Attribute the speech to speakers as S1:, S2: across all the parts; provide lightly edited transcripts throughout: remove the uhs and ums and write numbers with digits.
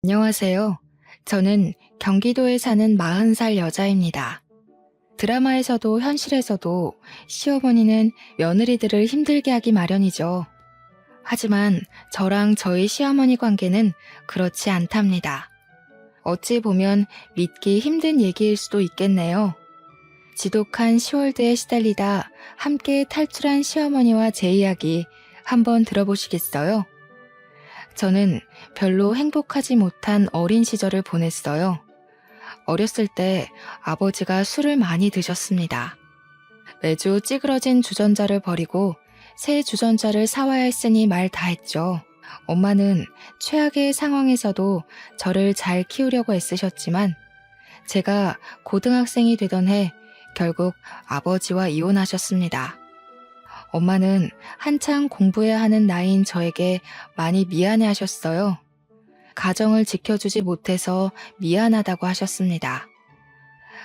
S1: 안녕하세요. 저는 경기도에 사는 40살 여자입니다. 드라마에서도 현실에서도 시어머니는 며느리들을 힘들게 하기 마련이죠. 하지만 저랑 저희 시어머니 관계는 그렇지 않답니다. 어찌 보면 믿기 힘든 얘기일 수도 있겠네요. 지독한 시월드에 시달리다 함께 탈출한 시어머니와 제 이야기 한번 들어보시겠어요? 저는 별로 행복하지 못한 어린 시절을 보냈어요. 어렸을 때 아버지가 술을 많이 드셨습니다. 매주 찌그러진 주전자를 버리고 새 주전자를 사와야 했으니 말 다 했죠. 엄마는 최악의 상황에서도 저를 잘 키우려고 애쓰셨지만 제가 고등학생이 되던 해 결국 아버지와 이혼하셨습니다. 엄마는 한창 공부해야 하는 나이인 저에게 많이 미안해 하셨어요. 가정을 지켜주지 못해서 미안하다고 하셨습니다.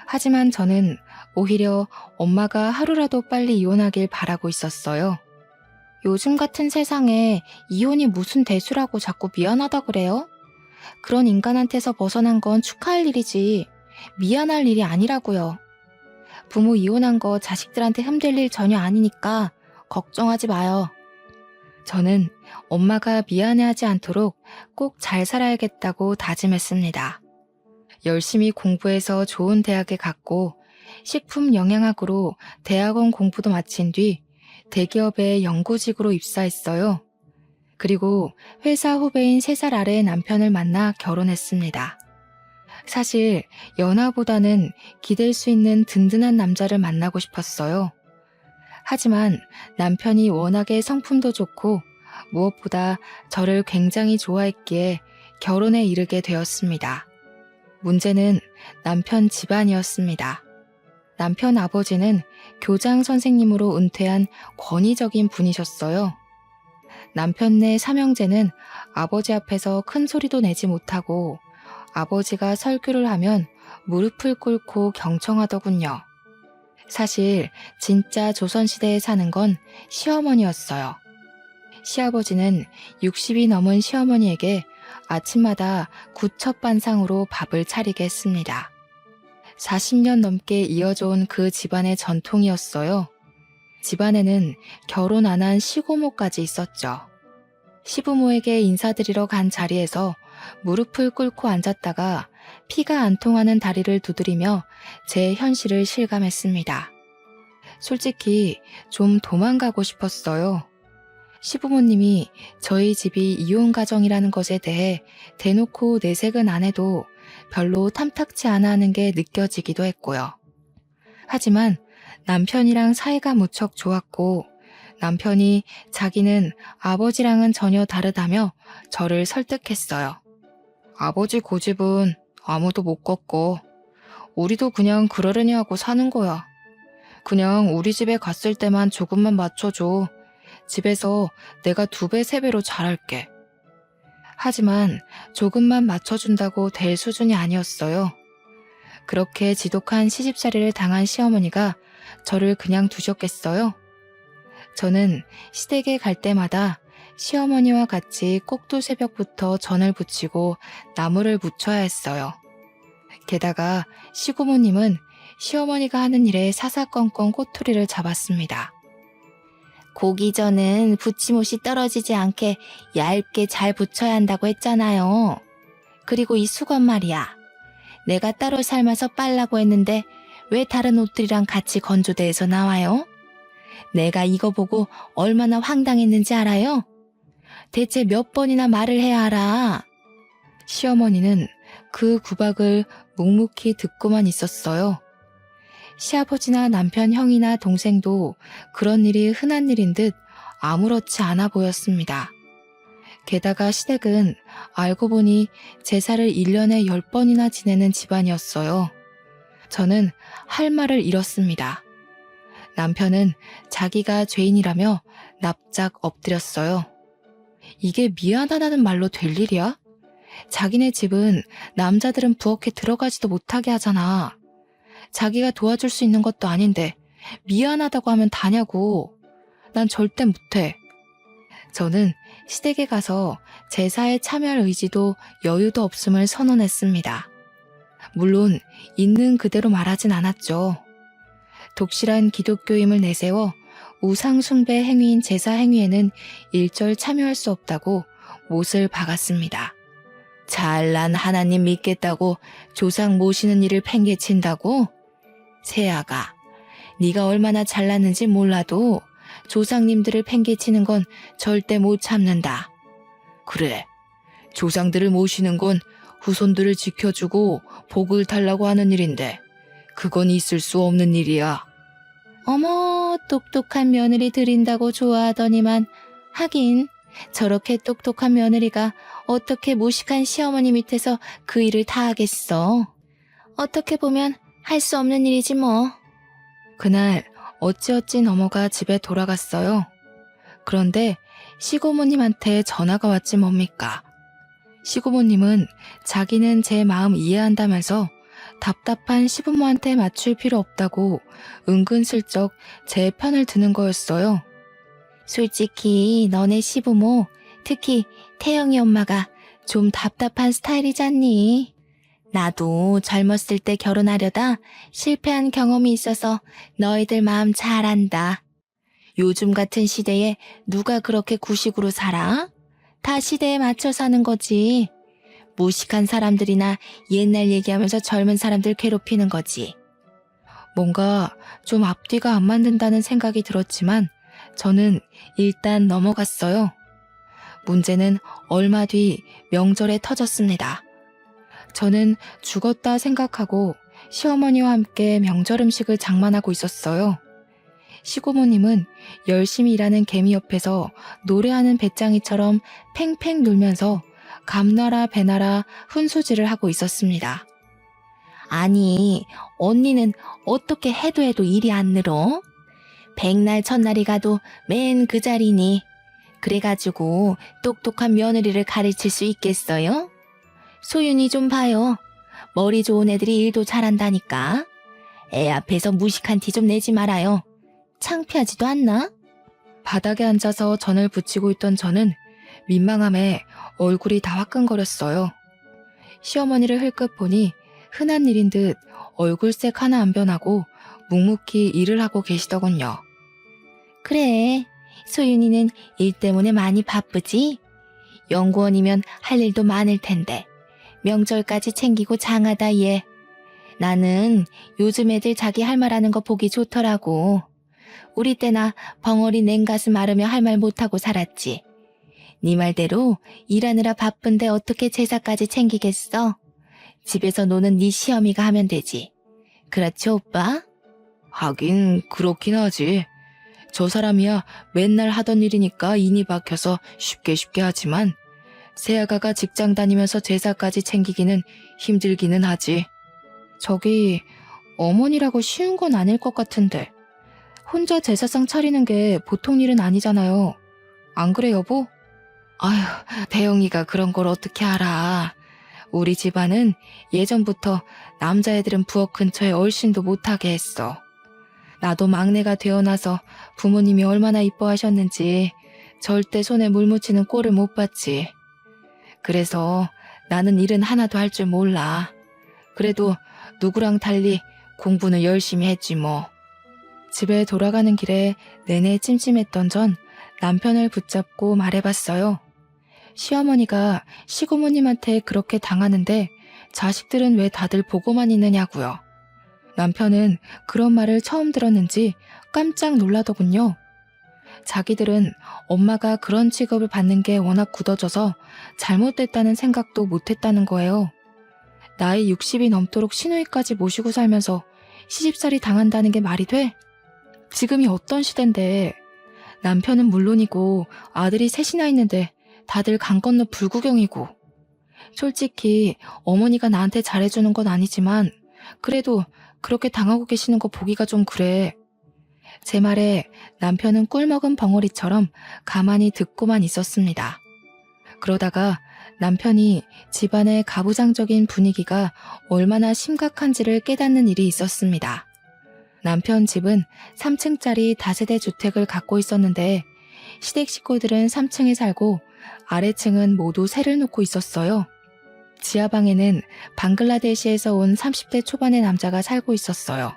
S1: 하지만 저는 오히려 엄마가 하루라도 빨리 이혼하길 바라고 있었어요. 요즘 같은 세상에 이혼이 무슨 대수라고 자꾸 미안하다 그래요? 그런 인간한테서 벗어난 건 축하할 일이지 미안할 일이 아니라고요. 부모 이혼한 거 자식들한테 흠될 일 전혀 아니니까 걱정하지 마요. 저는 엄마가 미안해하지 않도록 꼭 잘 살아야겠다고 다짐했습니다. 열심히 공부해서 좋은 대학에 갔고 식품 영양학으로 대학원 공부도 마친 뒤 대기업의 연구직으로 입사했어요. 그리고 회사 후배인 3살 아래의 남편을 만나 결혼했습니다. 사실 연하보다는 기댈 수 있는 든든한 남자를 만나고 싶었어요. 하지만 남편이 워낙에 성품도 좋고 무엇보다 저를 굉장히 좋아했기에 결혼에 이르게 되었습니다. 문제는 남편 집안이었습니다. 남편 아버지는 교장 선생님으로 은퇴한 권위적인 분이셨어요. 남편네 삼형제는 아버지 앞에서 큰 소리도 내지 못하고 아버지가 설교를 하면 무릎을 꿇고 경청하더군요. 사실 진짜 조선시대에 사는 건 시어머니였어요. 시아버지는 60이 넘은 시어머니에게 아침마다 구첩반상으로 밥을 차리게 했습니다. 40년 넘게 이어져 온 그 집안의 전통이었어요. 집안에는 결혼 안 한 시고모까지 있었죠. 시부모에게 인사드리러 간 자리에서 무릎을 꿇고 앉았다가 피가 안 통하는 다리를 두드리며 제 현실을 실감했습니다. 솔직히 좀 도망가고 싶었어요. 시부모님이 저희 집이 이혼 가정이라는 것에 대해 대놓고 내색은 안 해도 별로 탐탁치 않아 하는 게 느껴지기도 했고요. 하지만 남편이랑 사이가 무척 좋았고 남편이 자기는 아버지랑은 전혀 다르다며 저를 설득했어요. 아버지 고집은 아무도 못 꺾고 우리도 그냥 그러려니 하고 사는 거야. 그냥 우리 집에 갔을 때만 조금만 맞춰줘. 집에서 내가 2배, 3배로 잘할게. 하지만 조금만 맞춰준다고 될 수준이 아니었어요. 그렇게 지독한 시집살이를 당한 시어머니가 저를 그냥 두셨겠어요? 저는 시댁에 갈 때마다 시어머니와 같이 꼭두 새벽부터 전을 부치고 나무를 묻혀야 했어요. 게다가 시고모님은 시어머니가 하는 일에 사사건건 꼬투리를 잡았습니다. 고기전은 부치못이 떨어지지 않게 얇게 잘 부쳐야 한다고 했잖아요. 그리고 이 수건 말이야. 내가 따로 삶아서 빨라고 했는데 왜 다른 옷들이랑 같이 건조대에서 나와요? 내가 이거 보고 얼마나 황당했는지 알아요? 대체 몇 번이나 말을 해야 알아? 시어머니는 그 구박을 묵묵히 듣고만 있었어요. 시아버지나 남편 형이나 동생도 그런 일이 흔한 일인 듯 아무렇지 않아 보였습니다. 게다가 시댁은 알고 보니 제사를 1년에 10번이나 지내는 집안이었어요. 저는 할 말을 잃었습니다. 남편은 자기가 죄인이라며 납작 엎드렸어요. 이게 미안하다는 말로 될 일이야? 자기네 집은 남자들은 부엌에 들어가지도 못하게 하잖아. 자기가 도와줄 수 있는 것도 아닌데 미안하다고 하면 다냐고. 난 절대 못해. 저는 시댁에 가서 제사에 참여할 의지도 여유도 없음을 선언했습니다. 물론 있는 그대로 말하진 않았죠. 독실한 기독교임을 내세워 우상 숭배 행위인 제사 행위에는 일절 참여할 수 없다고 못을 박았습니다. 잘난 하나님 믿겠다고 조상 모시는 일을 팽개친다고? 세아가, 네가 얼마나 잘났는지 몰라도 조상님들을 팽개치는 건 절대 못 참는다. 그래, 조상들을 모시는 건 후손들을 지켜주고 복을 달라고 하는 일인데 그건 있을 수 없는 일이야. 어머, 똑똑한 며느리 들인다고 좋아하더니만 하긴 저렇게 똑똑한 며느리가 어떻게 무식한 시어머니 밑에서 그 일을 다 하겠어. 어떻게 보면 할 수 없는 일이지 뭐. 그날 어찌어찌 넘어가 집에 돌아갔어요. 그런데 시고모님한테 전화가 왔지 뭡니까. 시고모님은 자기는 제 마음 이해한다면서 답답한 시부모한테 맞출 필요 없다고 은근슬쩍 제 편을 드는 거였어요. 솔직히 너네 시부모, 특히 태영이 엄마가 좀 답답한 스타일이잖니. 나도 젊었을 때 결혼하려다 실패한 경험이 있어서 너희들 마음 잘 안다. 요즘 같은 시대에 누가 그렇게 구식으로 살아? 다 시대에 맞춰 사는 거지. 무식한 사람들이나 옛날 얘기하면서 젊은 사람들 괴롭히는 거지. 뭔가 좀 앞뒤가 안 맞는다는 생각이 들었지만 저는 일단 넘어갔어요. 문제는 얼마 뒤 명절에 터졌습니다. 저는 죽었다 생각하고 시어머니와 함께 명절 음식을 장만하고 있었어요. 시고모님은 열심히 일하는 개미 옆에서 노래하는 배짱이처럼 팽팽 놀면서 감나라 배나라 훈수질을 하고 있었습니다. 아니, 언니는 어떻게 해도 일이 안 늘어? 백날 첫날이 가도 맨 그 자리니. 그래가지고 똑똑한 며느리를 가르칠 수 있겠어요? 소윤이 좀 봐요. 머리 좋은 애들이 일도 잘한다니까. 애 앞에서 무식한 티 좀 내지 말아요. 창피하지도 않나? 바닥에 앉아서 전을 붙이고 있던 저는 민망함에 얼굴이 다 화끈거렸어요. 시어머니를 흘끗 보니 흔한 일인 듯 얼굴색 하나 안 변하고 묵묵히 일을 하고 계시더군요. 그래, 소윤이는 일 때문에 많이 바쁘지? 연구원이면 할 일도 많을 텐데 명절까지 챙기고 장하다 얘. 나는 요즘 애들 자기 할 말 하는 거 보기 좋더라고. 우리 때나 벙어리 냉가슴 마르며 할 말 못하고 살았지. 네 말대로 일하느라 바쁜데 어떻게 제사까지 챙기겠어? 집에서 노는 네 시어미가 하면 되지. 그렇지 오빠? 하긴 그렇긴 하지. 저 사람이야 맨날 하던 일이니까 인이 박혀서 쉽게 하지만 새아가가 직장 다니면서 제사까지 챙기기는 힘들기는 하지. 저기 어머니라고 쉬운 건 아닐 것 같은데 혼자 제사상 차리는 게 보통 일은 아니잖아요. 안 그래 여보? 아휴, 대영이가 그런 걸 어떻게 알아. 우리 집안은 예전부터 남자애들은 부엌 근처에 얼씬도 못하게 했어. 나도 막내가 되어나서 부모님이 얼마나 이뻐하셨는지 절대 손에 물 묻히는 꼴을 못 봤지. 그래서 나는 일은 하나도 할 줄 몰라. 그래도 누구랑 달리 공부는 열심히 했지 뭐. 집에 돌아가는 길에 내내 찜찜했던 전 남편을 붙잡고 말해봤어요. 시어머니가 시고모님한테 그렇게 당하는데 자식들은 왜 다들 보고만 있느냐고요. 남편은 그런 말을 처음 들었는지 깜짝 놀라더군요. 자기들은 엄마가 그런 취급을 받는 게 워낙 굳어져서 잘못됐다는 생각도 못했다는 거예요. 나이 60이 넘도록 시누이까지 모시고 살면서 시집살이 당한다는 게 말이 돼? 지금이 어떤 시대인데 남편은 물론이고 아들이 셋이나 있는데 다들 강 건너 불구경이고. 솔직히 어머니가 나한테 잘해주는 건 아니지만 그래도 그렇게 당하고 계시는 거 보기가 좀 그래. 제 말에 남편은 꿀먹은 벙어리처럼 가만히 듣고만 있었습니다. 그러다가 남편이 집안의 가부장적인 분위기가 얼마나 심각한지를 깨닫는 일이 있었습니다. 남편 집은 3층짜리 다세대 주택을 갖고 있었는데 시댁 식구들은 3층에 살고 아래층은 모두 새를 놓고 있었어요. 지하방에는 방글라데시에서 온 30대 초반의 남자가 살고 있었어요.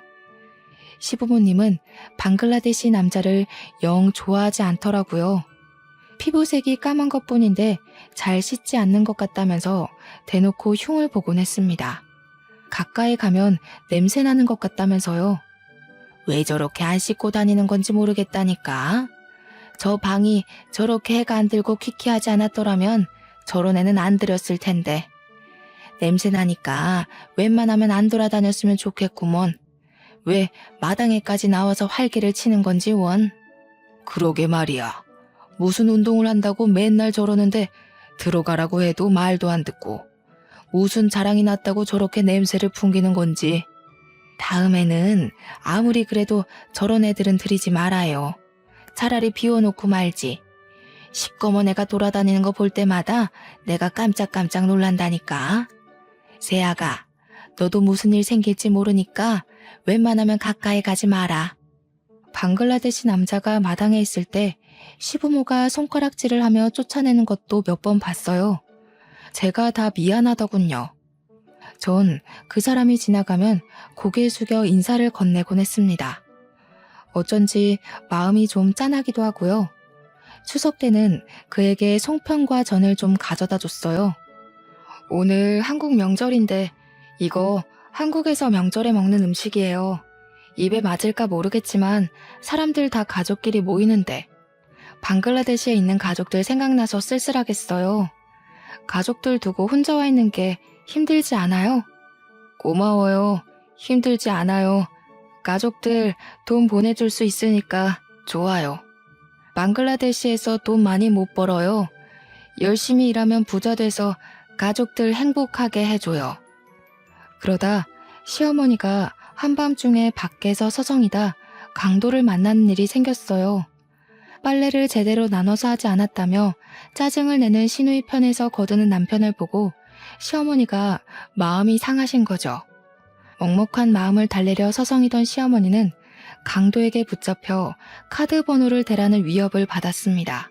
S1: 시부모님은 방글라데시 남자를 영 좋아하지 않더라고요. 피부색이 까만 것뿐인데 잘 씻지 않는 것 같다면서 대놓고 흉을 보곤 했습니다. 가까이 가면 냄새 나는 것 같다면서요. 왜 저렇게 안 씻고 다니는 건지 모르겠다니까. 저 방이 저렇게 해가 안 들고 퀴퀴하지 않았더라면 저런 애는 안 들였을 텐데. 냄새 나니까 웬만하면 안 돌아다녔으면 좋겠구먼. 왜 마당에까지 나와서 활개를 치는 건지 원. 그러게 말이야. 무슨 운동을 한다고 맨날 저러는데 들어가라고 해도 말도 안 듣고 무슨 자랑이 났다고 저렇게 냄새를 풍기는 건지. 다음에는 아무리 그래도 저런 애들은 들이지 말아요. 차라리 비워놓고 말지. 시꺼먼 애가 돌아다니는 거 볼 때마다 내가 깜짝깜짝 놀란다니까. 세아가, 너도 무슨 일 생길지 모르니까 웬만하면 가까이 가지 마라. 방글라데시 남자가 마당에 있을 때 시부모가 손가락질을 하며 쫓아내는 것도 몇 번 봤어요. 제가 다 미안하더군요. 전 그 사람이 지나가면 고개 숙여 인사를 건네곤 했습니다. 어쩐지 마음이 좀 짠하기도 하고요. 추석 때는 그에게 송편과 전을 좀 가져다 줬어요. 오늘 한국 명절인데 이거 한국에서 명절에 먹는 음식이에요. 입에 맞을까 모르겠지만 사람들 다 가족끼리 모이는데 방글라데시에 있는 가족들 생각나서 쓸쓸하겠어요. 가족들 두고 혼자 와 있는 게 힘들지 않아요? 고마워요. 힘들지 않아요. 가족들 돈 보내줄 수 있으니까 좋아요. 방글라데시에서 돈 많이 못 벌어요. 열심히 일하면 부자 돼서 가족들 행복하게 해줘요. 그러다 시어머니가 한밤중에 밖에서 서성이다 강도를 만나는 일이 생겼어요. 빨래를 제대로 나눠서 하지 않았다며 짜증을 내는 시누이 편에서 거드는 남편을 보고 시어머니가 마음이 상하신 거죠. 먹먹한 마음을 달래려 서성이던 시어머니는 강도에게 붙잡혀 카드 번호를 대라는 위협을 받았습니다.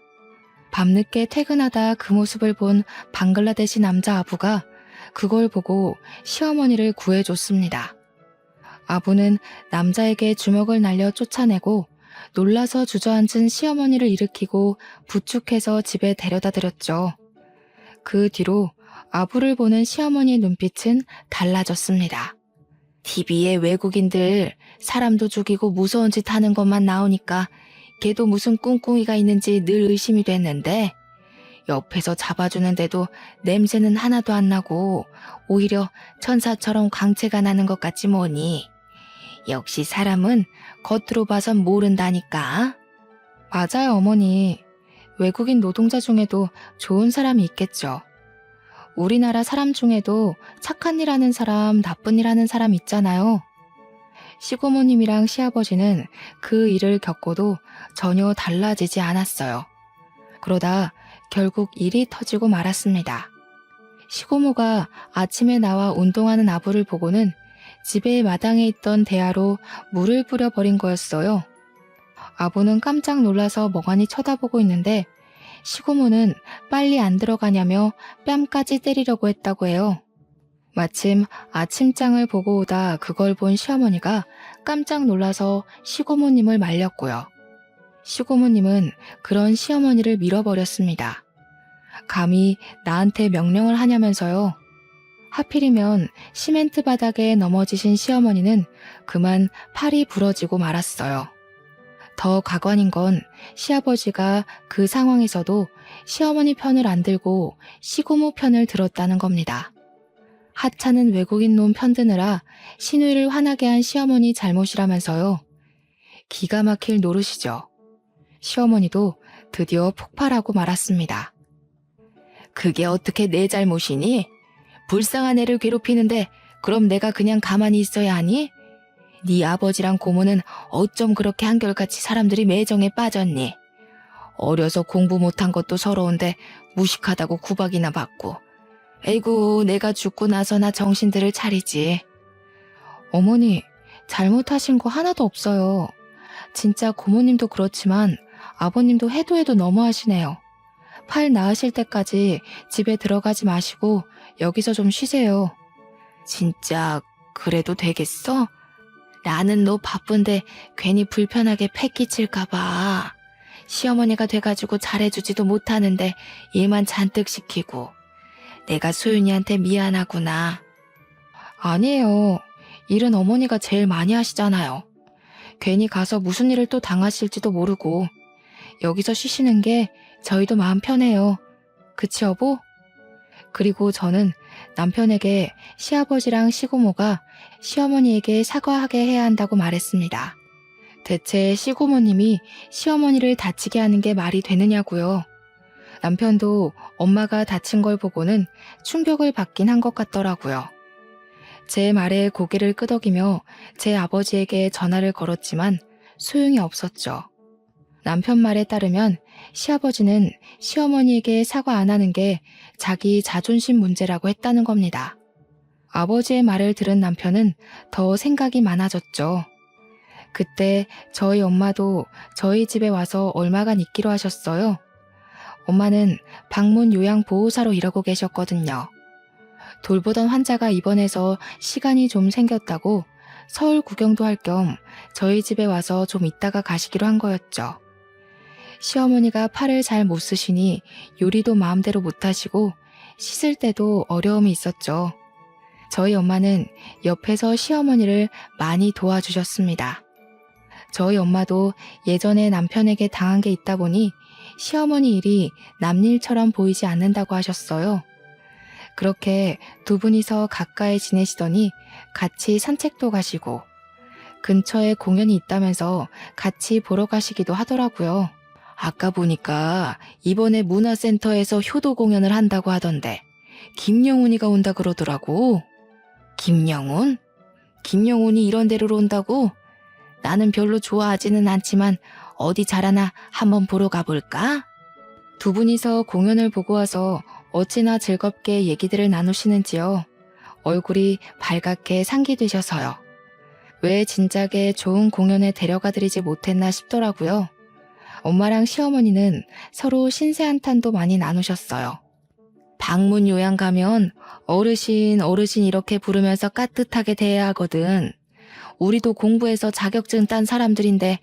S1: 밤늦게 퇴근하다 그 모습을 본 방글라데시 남자 아부가 그걸 보고 시어머니를 구해줬습니다. 아부는 남자에게 주먹을 날려 쫓아내고 놀라서 주저앉은 시어머니를 일으키고 부축해서 집에 데려다 드렸죠. 그 뒤로 아부를 보는 시어머니의 눈빛은 달라졌습니다. TV에 외국인들 사람도 죽이고 무서운 짓 하는 것만 나오니까 걔도 무슨 꿍꿍이가 있는지 늘 의심이 됐는데 옆에서 잡아주는데도 냄새는 하나도 안 나고 오히려 천사처럼 광채가 나는 것 같지 뭐니. 역시 사람은 겉으로 봐선 모른다니까. 맞아요, 어머니. 외국인 노동자 중에도 좋은 사람이 있겠죠. 우리나라 사람 중에도 착한 일 하는 사람, 나쁜 일 하는 사람 있잖아요. 시고모님이랑 시아버지는 그 일을 겪고도 전혀 달라지지 않았어요. 그러다 결국 일이 터지고 말았습니다. 시고모가 아침에 나와 운동하는 아부를 보고는 집의 마당에 있던 대야로 물을 뿌려버린 거였어요. 아부는 깜짝 놀라서 멍하니 쳐다보고 있는데 시고모는 빨리 안 들어가냐며 뺨까지 때리려고 했다고 해요. 마침 아침장을 보고 오다 그걸 본 시어머니가 깜짝 놀라서 시고모님을 말렸고요. 시고모님은 그런 시어머니를 밀어버렸습니다. 감히 나한테 명령을 하냐면서요. 하필이면 시멘트 바닥에 넘어지신 시어머니는 그만 팔이 부러지고 말았어요. 더 가관인 건 시아버지가 그 상황에서도 시어머니 편을 안 들고 시고모 편을 들었다는 겁니다. 하찮은 외국인 놈 편드느라 시누이를 화나게 한 시어머니 잘못이라면서요. 기가 막힐 노릇이죠. 시어머니도 드디어 폭발하고 말았습니다. 그게 어떻게 내 잘못이니? 불쌍한 애를 괴롭히는데 그럼 내가 그냥 가만히 있어야 하니? 네 아버지랑 고모는 어쩜 그렇게 한결같이 사람들이 매정에 빠졌니? 어려서 공부 못한 것도 서러운데 무식하다고 구박이나 받고. 에이구, 내가 죽고 나서나 정신들을 차리지. 어머니, 잘못하신 거 하나도 없어요. 진짜 고모님도 그렇지만 아버님도 해도 해도 너무하시네요. 팔 나으실 때까지 집에 들어가지 마시고 여기서 좀 쉬세요. 진짜 그래도 되겠어? 나는 너 바쁜데 괜히 불편하게 패 끼칠까봐. 시어머니가 돼가지고 잘해주지도 못하는데 일만 잔뜩 시키고. 내가 소윤이한테 미안하구나. 아니에요. 일은 어머니가 제일 많이 하시잖아요. 괜히 가서 무슨 일을 또 당하실지도 모르고. 여기서 쉬시는 게 저희도 마음 편해요. 그치 여보? 그리고 저는 남편에게 시아버지랑 시고모가 시어머니에게 사과하게 해야 한다고 말했습니다. 대체 시고모님이 시어머니를 다치게 하는 게 말이 되느냐고요. 남편도 엄마가 다친 걸 보고는 충격을 받긴 한 것 같더라고요. 제 말에 고개를 끄덕이며 제 아버지에게 전화를 걸었지만 소용이 없었죠. 남편 말에 따르면 시아버지는 시어머니에게 사과 안 하는 게 자기 자존심 문제라고 했다는 겁니다. 아버지의 말을 들은 남편은 더 생각이 많아졌죠. 그때 저희 엄마도 저희 집에 와서 얼마간 있기로 하셨어요. 엄마는 방문 요양보호사로 일하고 계셨거든요. 돌보던 환자가 입원해서 시간이 좀 생겼다고 서울 구경도 할 겸 저희 집에 와서 좀 있다가 가시기로 한 거였죠. 시어머니가 팔을 잘 못 쓰시니 요리도 마음대로 못 하시고 씻을 때도 어려움이 있었죠. 저희 엄마는 옆에서 시어머니를 많이 도와주셨습니다. 저희 엄마도 예전에 남편에게 당한 게 있다 보니 시어머니 일이 남일처럼 보이지 않는다고 하셨어요. 그렇게 두 분이서 가까이 지내시더니 같이 산책도 가시고 근처에 공연이 있다면서 같이 보러 가시기도 하더라고요. 아까 보니까 이번에 문화센터에서 효도 공연을 한다고 하던데 김영훈이가 온다 그러더라고. 김영훈? 김영훈이 이런 데로 온다고? 나는 별로 좋아하지는 않지만 어디 잘하나 한번 보러 가볼까? 두 분이서 공연을 보고 와서 어찌나 즐겁게 얘기들을 나누시는지요. 얼굴이 발갛게 상기되셔서요. 왜 진작에 좋은 공연에 데려가드리지 못했나 싶더라고요. 엄마랑 시어머니는 서로 신세한탄도 많이 나누셨어요. 방문 요양 가면 어르신 이렇게 부르면서 깍듯하게 대해야 하거든. 우리도 공부해서 자격증 딴 사람들인데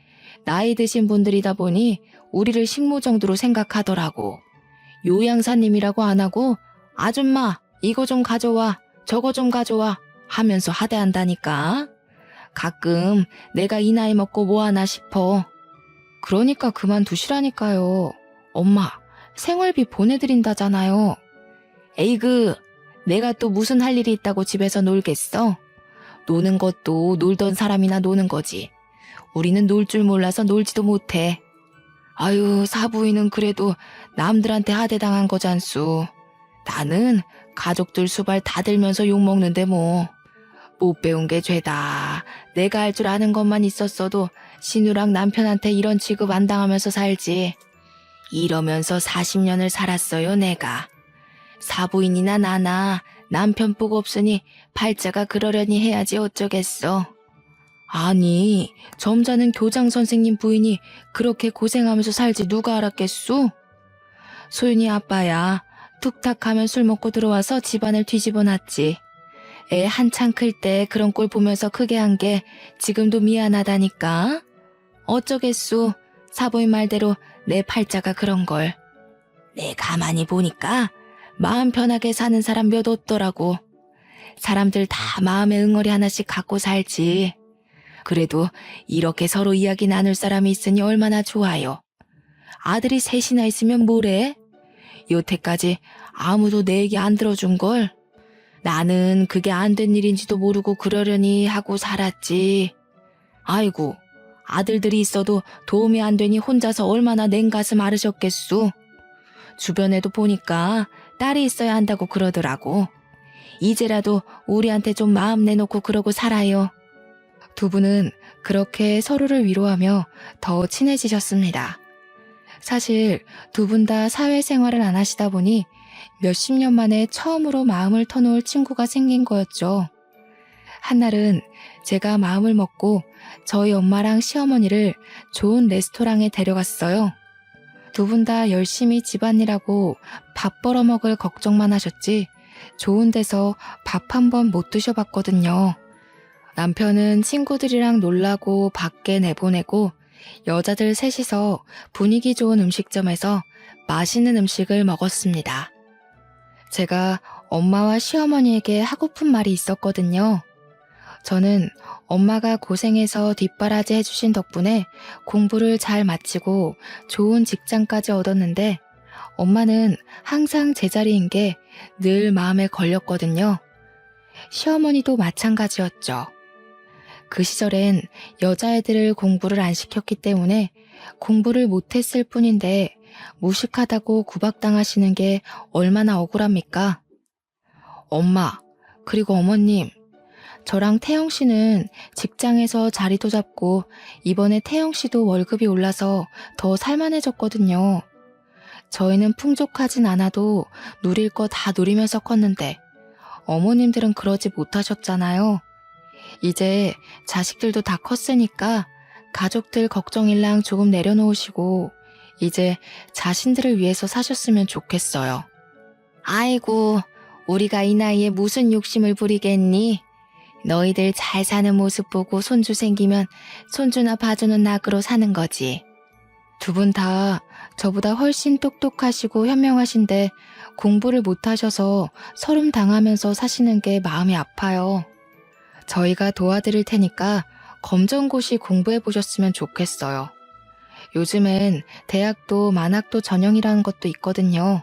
S1: 나이 드신 분들이다 보니 우리를 식모 정도로 생각하더라고. 요양사님이라고 안 하고 아줌마 이거 좀 가져와 저거 좀 가져와 하면서 하대한다니까. 가끔 내가 이 나이 먹고 뭐 하나 싶어. 그러니까 그만두시라니까요. 엄마 생활비 보내드린다잖아요. 에이그 내가 또 무슨 할 일이 있다고 집에서 놀겠어? 노는 것도 놀던 사람이나 노는 거지. 우리는 놀 줄 몰라서 놀지도 못해. 아유 사부인은 그래도 남들한테 하대당한 거잖수. 나는 가족들 수발 다 들면서 욕먹는데 뭐. 못 배운 게 죄다. 내가 할 줄 아는 것만 있었어도 신우랑 남편한테 이런 취급 안 당하면서 살지. 이러면서 40년을 살았어요 내가. 사부인이나 나나 남편 복 없으니 팔자가 그러려니 해야지 어쩌겠어. 아니 점잖은 교장 선생님 부인이 그렇게 고생하면서 살지 누가 알았겠소? 소윤이 아빠야 툭탁하면 술 먹고 들어와서 집안을 뒤집어 놨지. 애 한창 클 때 그런 꼴 보면서 크게 한 게 지금도 미안하다니까. 어쩌겠소. 사부인 말대로 내 팔자가 그런 걸. 내 가만히 보니까 마음 편하게 사는 사람 몇 없더라고. 사람들 다 마음에 응어리 하나씩 갖고 살지. 그래도 이렇게 서로 이야기 나눌 사람이 있으니 얼마나 좋아요. 아들이 셋이나 있으면 뭐래? 여태까지 아무도 내 얘기 안 들어준 걸. 나는 그게 안 된 일인지도 모르고 그러려니 하고 살았지. 아이고, 아들들이 있어도 도움이 안 되니 혼자서 얼마나 냉가슴 앓으셨겠소. 주변에도 보니까 딸이 있어야 한다고 그러더라고. 이제라도 우리한테 좀 마음 내놓고 그러고 살아요. 두 분은 그렇게 서로를 위로하며 더 친해지셨습니다. 사실 두 분 다 사회생활을 안 하시다 보니 몇십 년 만에 처음으로 마음을 터놓을 친구가 생긴 거였죠. 한날은 제가 마음을 먹고 저희 엄마랑 시어머니를 좋은 레스토랑에 데려갔어요. 두 분 다 열심히 집안일하고 밥 벌어먹을 걱정만 하셨지 좋은 데서 밥 한 번 못 드셔봤거든요. 남편은 친구들이랑 놀라고 밖에 내보내고 여자들 셋이서 분위기 좋은 음식점에서 맛있는 음식을 먹었습니다. 제가 엄마와 시어머니에게 하고픈 말이 있었거든요. 저는 엄마가 고생해서 뒷바라지 해주신 덕분에 공부를 잘 마치고 좋은 직장까지 얻었는데 엄마는 항상 제자리인 게 늘 마음에 걸렸거든요. 시어머니도 마찬가지였죠. 그 시절엔 여자애들을 공부를 안 시켰기 때문에 공부를 못했을 뿐인데 무식하다고 구박당하시는 게 얼마나 억울합니까? 엄마, 그리고 어머님, 저랑 태영 씨는 직장에서 자리도 잡고 이번에 태영 씨도 월급이 올라서 더 살만해졌거든요. 저희는 풍족하진 않아도 누릴 거 다 누리면서 컸는데 어머님들은 그러지 못하셨잖아요. 이제 자식들도 다 컸으니까 가족들 걱정일랑 조금 내려놓으시고 이제 자신들을 위해서 사셨으면 좋겠어요. 아이고, 우리가 이 나이에 무슨 욕심을 부리겠니? 너희들 잘 사는 모습 보고 손주 생기면 손주나 봐주는 낙으로 사는 거지. 두 분 다 저보다 훨씬 똑똑하시고 현명하신데 공부를 못하셔서 서름 당하면서 사시는 게 마음이 아파요. 저희가 도와드릴 테니까 검정고시 공부해 보셨으면 좋겠어요. 요즘엔 대학도 만학도 전형이라는 것도 있거든요.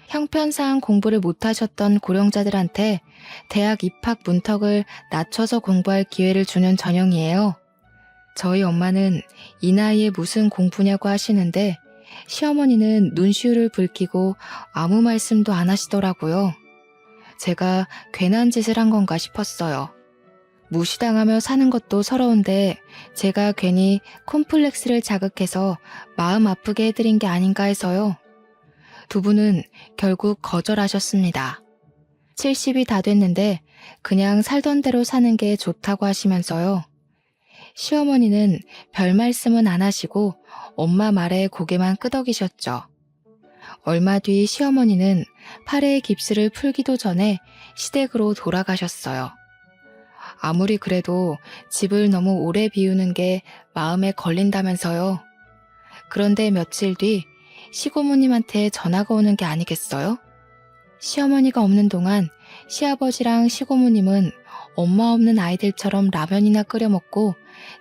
S1: 형편상 공부를 못하셨던 고령자들한테 대학 입학 문턱을 낮춰서 공부할 기회를 주는 전형이에요. 저희 엄마는 이 나이에 무슨 공부냐고 하시는데 시어머니는 눈시울을 붉히고 아무 말씀도 안 하시더라고요. 제가 괜한 짓을 한 건가 싶었어요. 무시당하며 사는 것도 서러운데 제가 괜히 콤플렉스를 자극해서 마음 아프게 해드린 게 아닌가 해서요. 두 분은 결국 거절하셨습니다. 70이 다 됐는데 그냥 살던 대로 사는 게 좋다고 하시면서요. 시어머니는 별 말씀은 안 하시고 엄마 말에 고개만 끄덕이셨죠. 얼마 뒤 시어머니는 팔에 깁스를 풀기도 전에 시댁으로 돌아가셨어요. 아무리 그래도 집을 너무 오래 비우는 게 마음에 걸린다면서요. 그런데 며칠 뒤 시고모님한테 전화가 오는 게 아니겠어요? 시어머니가 없는 동안 시아버지랑 시고모님은 엄마 없는 아이들처럼 라면이나 끓여 먹고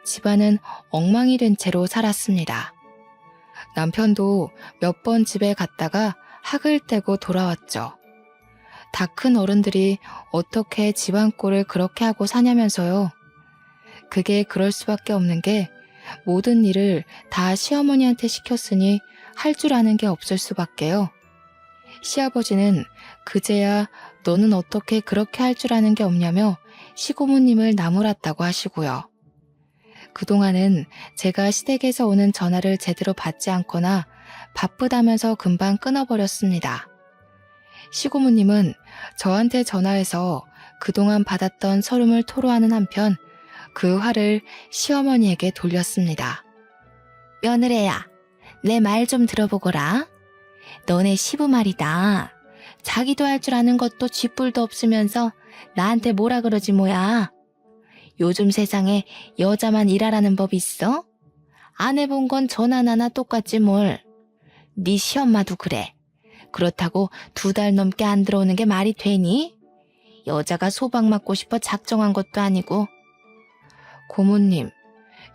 S1: 집안은 엉망이 된 채로 살았습니다. 남편도 몇 번 집에 갔다가 학을 떼고 돌아왔죠. 다 큰 어른들이 어떻게 집안 꼴을 그렇게 하고 사냐면서요. 그게 그럴 수밖에 없는 게 모든 일을 다 시어머니한테 시켰으니 할 줄 아는 게 없을 수밖에요. 시아버지는 그제야 너는 어떻게 그렇게 할 줄 아는 게 없냐며 시고모님을 나무랐다고 하시고요. 그동안은 제가 시댁에서 오는 전화를 제대로 받지 않거나 바쁘다면서 금방 끊어버렸습니다. 시고모님은 저한테 전화해서 그동안 받았던 서름을 토로하는 한편 그 화를 시어머니에게 돌렸습니다. 며느리야, 내 말 좀 들어보거라. 너네 시부 말이다. 자기도 할 줄 아는 것도 쥐뿔도 없으면서 나한테 뭐라 그러지 뭐야. 요즘 세상에 여자만 일하라는 법 있어? 안 해본 건 전하나나 똑같지 뭘. 네 시엄마도 그래. 그렇다고 2달 넘게 안 들어오는 게 말이 되니? 여자가 소박 맞고 싶어 작정한 것도 아니고. 고모님,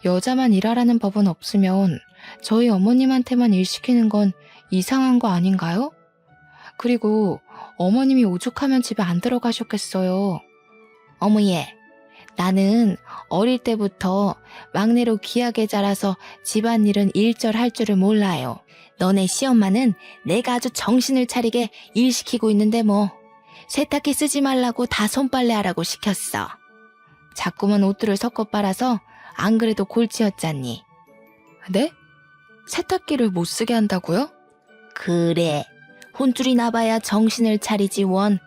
S1: 여자만 일하라는 법은 없으면 저희 어머님한테만 일 시키는 건 이상한 거 아닌가요? 그리고 어머님이 오죽하면 집에 안 들어가셨겠어요. 어머예, 나는 어릴 때부터 막내로 귀하게 자라서 집안일은 일절할 줄을 몰라요. 너네 시엄마는 내가 아주 정신을 차리게 일 시키고 있는데 뭐 세탁기 쓰지 말라고 다 손빨래 하라고 시켰어. 자꾸만 옷들을 섞어 빨아서 안 그래도 골치였잖니. 네? 세탁기를 못 쓰게 한다고요? 그래. 혼쭐이 나봐야 정신을 차리지 원.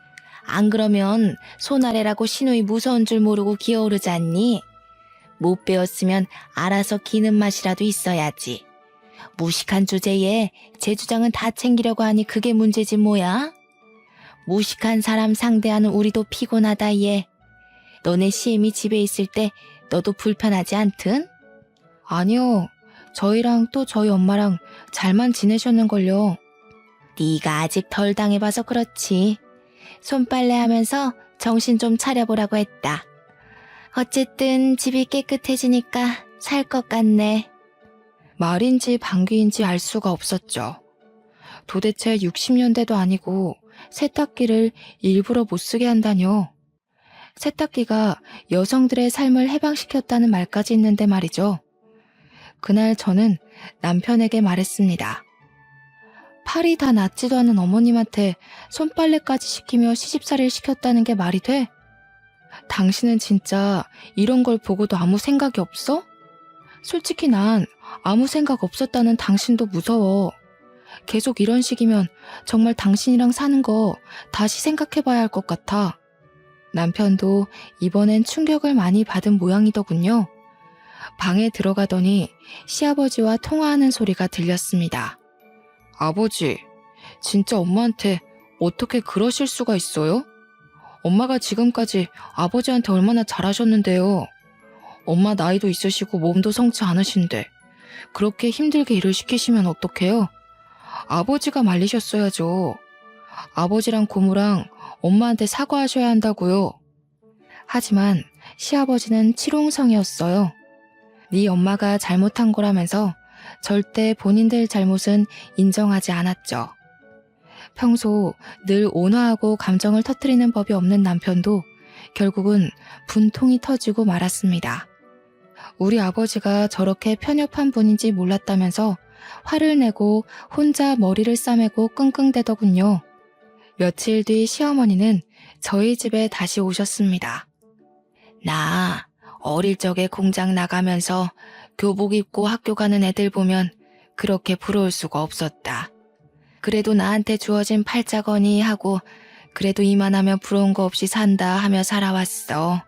S1: 안 그러면 손아래라고 시누이 무서운 줄 모르고 기어오르지 않니? 못 배웠으면 알아서 기는 맛이라도 있어야지. 무식한 주제에 제 주장은 다 챙기려고 하니 그게 문제지 뭐야? 무식한 사람 상대하는 우리도 피곤하다 얘. 너네 시엠이 집에 있을 때 너도 불편하지 않든? 아니요. 저희랑 또 저희 엄마랑 잘만 지내셨는걸요. 네가 아직 덜 당해봐서 그렇지. 손빨래 하면서 정신 좀 차려보라고 했다. 어쨌든 집이 깨끗해지니까 살 것 같네. 말인지 방귀인지 알 수가 없었죠. 도대체 60년대도 아니고 세탁기를 일부러 못 쓰게 한다뇨. 세탁기가 여성들의 삶을 해방시켰다는 말까지 있는데 말이죠. 그날 저는 남편에게 말했습니다. 팔이 다 낫지도 않은 어머님한테 손빨래까지 시키며 시집살이를 시켰다는 게 말이 돼? 당신은 진짜 이런 걸 보고도 아무 생각이 없어? 솔직히 난 아무 생각 없었다는 당신도 무서워. 계속 이런 식이면 정말 당신이랑 사는 거 다시 생각해봐야 할 것 같아. 남편도 이번엔 충격을 많이 받은 모양이더군요. 방에 들어가더니 시아버지와 통화하는 소리가 들렸습니다. 아버지, 진짜 엄마한테 어떻게 그러실 수가 있어요? 엄마가 지금까지 아버지한테 얼마나 잘하셨는데요. 엄마 나이도 있으시고 몸도 성치 않으신데 그렇게 힘들게 일을 시키시면 어떡해요? 아버지가 말리셨어야죠. 아버지랑 고모랑 엄마한테 사과하셔야 한다고요. 하지만 시아버지는 치롱성이었어요. 네 엄마가 잘못한 거라면서 절대 본인들 잘못은 인정하지 않았죠. 평소 늘 온화하고 감정을 터뜨리는 법이 없는 남편도 결국은 분통이 터지고 말았습니다. 우리 아버지가 저렇게 편협한 분인지 몰랐다면서 화를 내고 혼자 머리를 싸매고 끙끙대더군요. 며칠 뒤 시어머니는 저희 집에 다시 오셨습니다. 나 어릴 적에 공장 나가면서 교복 입고 학교 가는 애들 보면 그렇게 부러울 수가 없었다. 그래도 나한테 주어진 팔자거니 하고 그래도 이만하면 부러운 거 없이 산다 하며 살아왔어.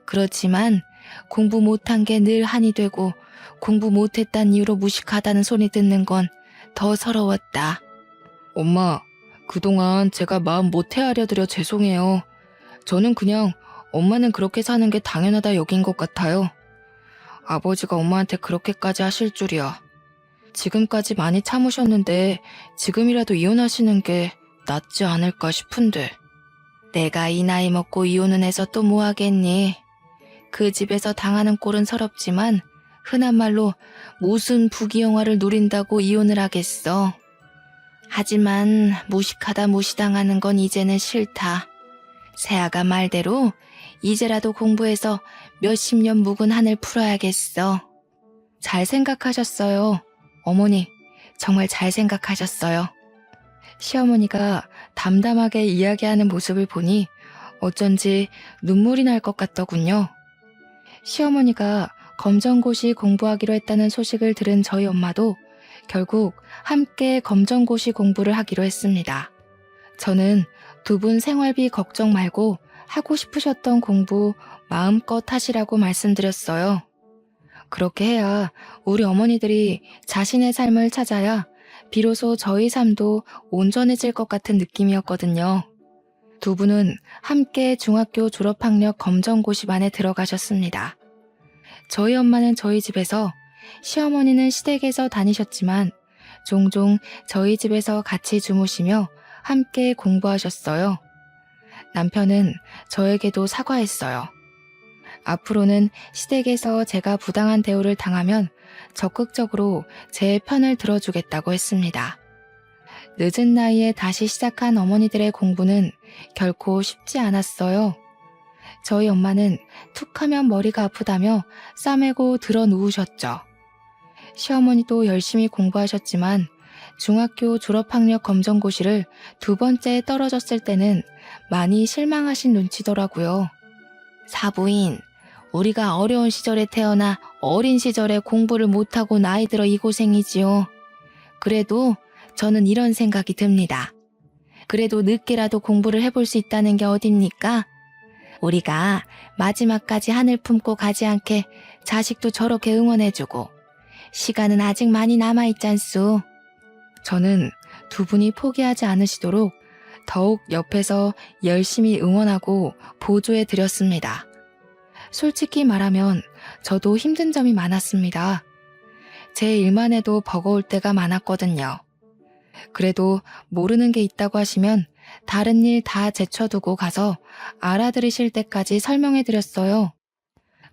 S1: 그렇지만 공부 못한 게 늘 한이 되고 공부 못했단 이유로 무식하다는 소리 듣는 건 더 서러웠다. 엄마, 그동안 제가 마음 못 헤아려드려 죄송해요. 저는 그냥 엄마는 그렇게 사는 게 당연하다 여긴 것 같아요. 아버지가 엄마한테 그렇게까지 하실 줄이야. 지금까지 많이 참으셨는데 지금이라도 이혼하시는 게 낫지 않을까 싶은데. 내가 이 나이 먹고 이혼은 해서 또 뭐 하겠니? 그 집에서 당하는 꼴은 서럽지만 흔한 말로 무슨 부귀영화를 누린다고 이혼을 하겠어. 하지만 무식하다 무시당하는 건 이제는 싫다. 새아가 말대로 이제라도 공부해서 몇십 년 묵은 한을 풀어야겠어. 잘 생각하셨어요. 어머니, 정말 잘 생각하셨어요. 시어머니가 담담하게 이야기하는 모습을 보니 어쩐지 눈물이 날 것 같더군요. 시어머니가 검정고시 공부하기로 했다는 소식을 들은 저희 엄마도 결국 함께 검정고시 공부를 하기로 했습니다. 저는 두 분 생활비 걱정 말고 하고 싶으셨던 공부 마음껏 하시라고 말씀드렸어요. 그렇게 해야 우리 어머니들이 자신의 삶을 찾아야 비로소 저희 삶도 온전해질 것 같은 느낌이었거든요. 두 분은 함께 중학교 졸업학력 검정고시반에 들어가셨습니다. 저희 엄마는 저희 집에서, 시어머니는 시댁에서 다니셨지만 종종 저희 집에서 같이 주무시며 함께 공부하셨어요. 남편은 저에게도 사과했어요. 앞으로는 시댁에서 제가 부당한 대우를 당하면 적극적으로 제 편을 들어주겠다고 했습니다. 늦은 나이에 다시 시작한 어머니들의 공부는 결코 쉽지 않았어요. 저희 엄마는 툭하면 머리가 아프다며 싸매고 들어 누우셨죠. 시어머니도 열심히 공부하셨지만 중학교 졸업학력 검정고시를 두 번째 떨어졌을 때는 많이 실망하신 눈치더라고요. 사부인, 우리가 어려운 시절에 태어나 어린 시절에 공부를 못하고 나이 들어 이 고생이지요. 그래도 저는 이런 생각이 듭니다. 그래도 늦게라도 공부를 해볼 수 있다는 게 어딥니까? 우리가 마지막까지 하늘 품고 가지 않게 자식도 저렇게 응원해주고 시간은 아직 많이 남아있잖소. 저는 두 분이 포기하지 않으시도록 더욱 옆에서 열심히 응원하고 보조해 드렸습니다. 솔직히 말하면 저도 힘든 점이 많았습니다. 제 일만 해도 버거울 때가 많았거든요. 그래도 모르는 게 있다고 하시면 다른 일 다 제쳐두고 가서 알아들으실 때까지 설명해 드렸어요.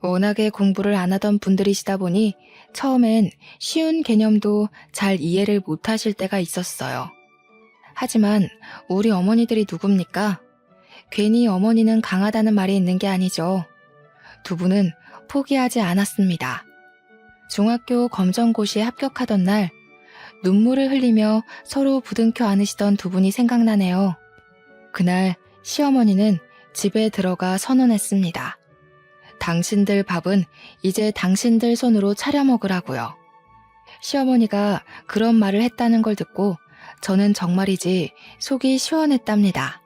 S1: 워낙에 공부를 안 하던 분들이시다 보니 처음엔 쉬운 개념도 잘 이해를 못 하실 때가 있었어요. 하지만 우리 어머니들이 누굽니까? 괜히 어머니는 강하다는 말이 있는 게 아니죠. 두 분은 포기하지 않았습니다. 중학교 검정고시에 합격하던 날 눈물을 흘리며 서로 부둥켜 안으시던 두 분이 생각나네요. 그날 시어머니는 집에 들어가 선언했습니다. 당신들 밥은 이제 당신들 손으로 차려 먹으라고요. 시어머니가 그런 말을 했다는 걸 듣고 저는 정말이지 속이 시원했답니다.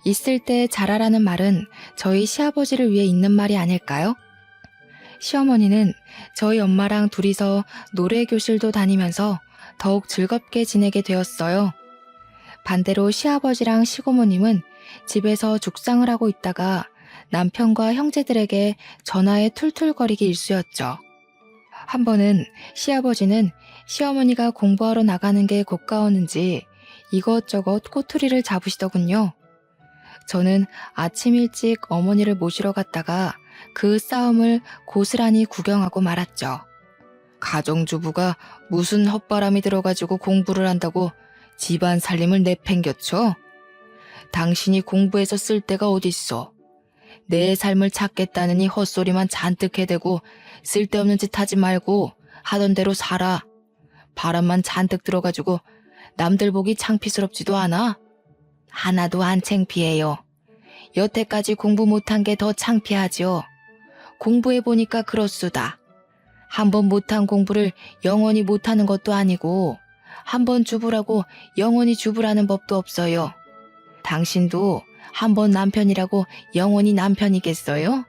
S1: 있을 때 잘하라는 말은 저희 시아버지를 위해 있는 말이 아닐까요? 시어머니는 저희 엄마랑 둘이서 노래교실도 다니면서 더욱 즐겁게 지내게 되었어요. 반대로 시아버지랑 시고모님은 집에서 죽상을 하고 있다가 남편과 형제들에게 전화에 툴툴거리기 일쑤였죠. 한 번은 시아버지는 시어머니가 공부하러 나가는 게 고가웠는지 이것저것 꼬투리를 잡으시더군요. 저는 아침 일찍 어머니를 모시러 갔다가 그 싸움을 고스란히 구경하고 말았죠. 가정주부가 무슨 헛바람이 들어가지고 공부를 한다고 집안 살림을 내팽겨쳐? 당신이 공부해서 쓸 데가 어딨어? 내 삶을 찾겠다느니 헛소리만 잔뜩 해대고 쓸데없는 짓 하지 말고 하던 대로 살아. 바람만 잔뜩 들어가지고 남들 보기 창피스럽지도 않아? 하나도 안 창피해요. 여태까지 공부 못한 게 더 창피하죠. 공부해보니까 그렇수다. 한 번 못한 공부를 영원히 못하는 것도 아니고 한 번 주부라고 영원히 주부라는 법도 없어요. 당신도 한 번 남편이라고 영원히 남편이겠어요?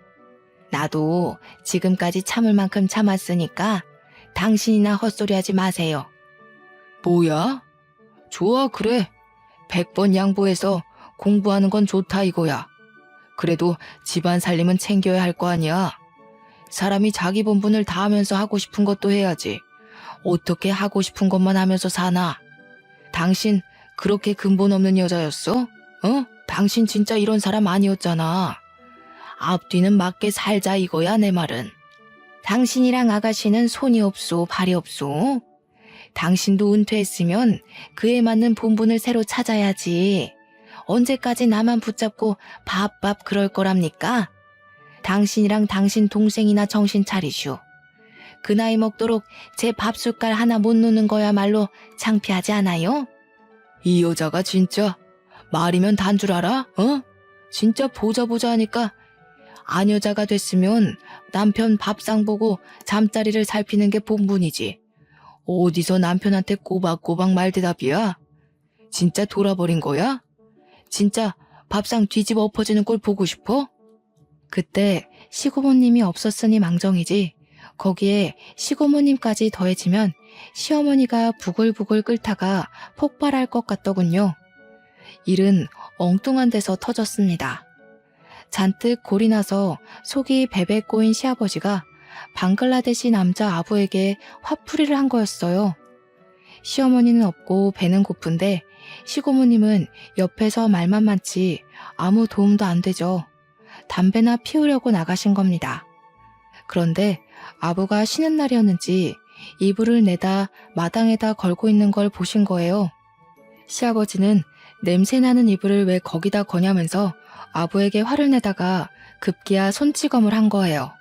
S1: 나도 지금까지 참을 만큼 참았으니까 당신이나 헛소리하지 마세요. 뭐야? 좋아, 그래. 100번 양보해서 공부하는 건 좋다 이거야. 그래도 집안 살림은 챙겨야 할 거 아니야. 사람이 자기 본분을 다하면서 하고 싶은 것도 해야지. 어떻게 하고 싶은 것만 하면서 사나? 당신 그렇게 근본 없는 여자였어? 어? 당신 진짜 이런 사람 아니었잖아. 앞뒤는 맞게 살자 이거야 내 말은. 당신이랑 아가씨는 손이 없소 발이 없소. 당신도 은퇴했으면 그에 맞는 본분을 새로 찾아야지. 언제까지 나만 붙잡고 밥밥 그럴 거랍니까? 당신이랑 당신 동생이나 정신 차리슈. 그 나이 먹도록 제 밥숟갈 하나 못 놓는 거야말로 창피하지 않아요? 이 여자가 진짜 말이면 단 줄 알아? 어? 진짜 보자 하니까 안 여자가 됐으면 남편 밥상 보고 잠자리를 살피는 게 본분이지. 어디서 남편한테 꼬박꼬박 말대답이야? 진짜 돌아버린 거야? 진짜 밥상 뒤집어 엎어지는 꼴 보고 싶어? 그때 시고모님이 없었으니 망정이지 거기에 시고모님까지 더해지면 시어머니가 부글부글 끓다가 폭발할 것 같더군요. 일은 엉뚱한 데서 터졌습니다. 잔뜩 골이 나서 속이 베베 꼬인 시아버지가 방글라데시 남자 아부에게 화풀이를 한 거였어요. 시어머니는 없고 배는 고픈데 시고모님은 옆에서 말만 많지 아무 도움도 안 되죠. 담배나 피우려고 나가신 겁니다. 그런데 아부가 쉬는 날이었는지 이불을 내다 마당에다 걸고 있는 걸 보신 거예요. 시아버지는 냄새나는 이불을 왜 거기다 거냐면서 아부에게 화를 내다가 급기야 손찌검을 한 거예요.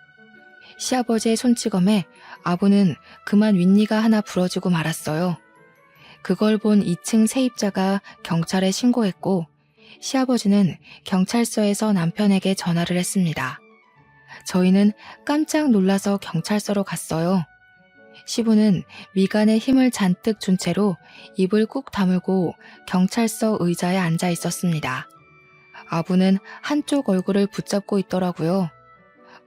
S1: 시아버지의 손찌검에 아부는 그만 윗니가 하나 부러지고 말았어요. 그걸 본 2층 세입자가 경찰에 신고했고 시아버지는 경찰서에서 남편에게 전화를 했습니다. 저희는 깜짝 놀라서 경찰서로 갔어요. 시부는 미간에 힘을 잔뜩 준 채로 입을 꾹 다물고 경찰서 의자에 앉아 있었습니다. 아부는 한쪽 얼굴을 붙잡고 있더라고요.